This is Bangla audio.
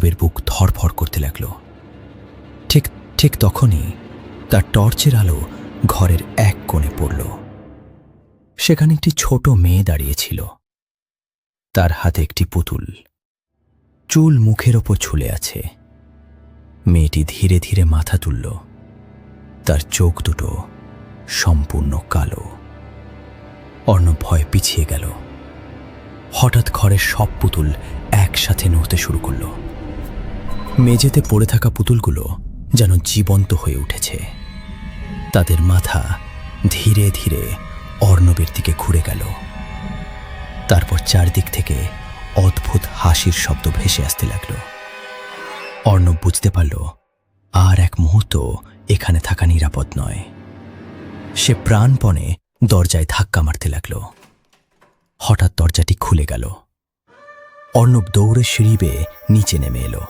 অর্ণবের বুক ধড়ফড় করতে লাগল। ঠিক ঠিক তখনই তার টর্চের আলো ঘরের এক কোণে পড়ল। সেখানে একটি ছোট মেয়ে দাঁড়িয়েছিল। তার হাতে একটি পুতুল, চুল মুখের ওপর ঝুলে আছে। মেয়েটি ধীরে ধীরে মাথা তুলল। তার চোখ দুটো সম্পূর্ণ কালো। অর্ণব ভয়ে পিছিয়ে গেল। হঠাৎ ঘরের সব পুতুল একসাথে নড়তে শুরু করল। মেঝেতে পড়ে থাকা পুতুলগুলো যেন জীবন্ত হয়ে উঠেছে। তাদের মাথা ধীরে ধীরে অর্ণবের দিকে ঘুরে গেল। তারপর চারদিক থেকে অদ্ভুত হাসির শব্দ ভেসে আসতে লাগল। অর্ণব বুঝতে পারল আর এক মুহূর্ত এখানে থাকা নিরাপদ নয়। সে প্রাণপণে দরজায় ধাক্কা মারতে লাগল। হঠাৎ দরজাটি খুলে গেল। অর্ণব দৌড়ে সিঁড়ি বেয়ে নিচে নেমে এলো।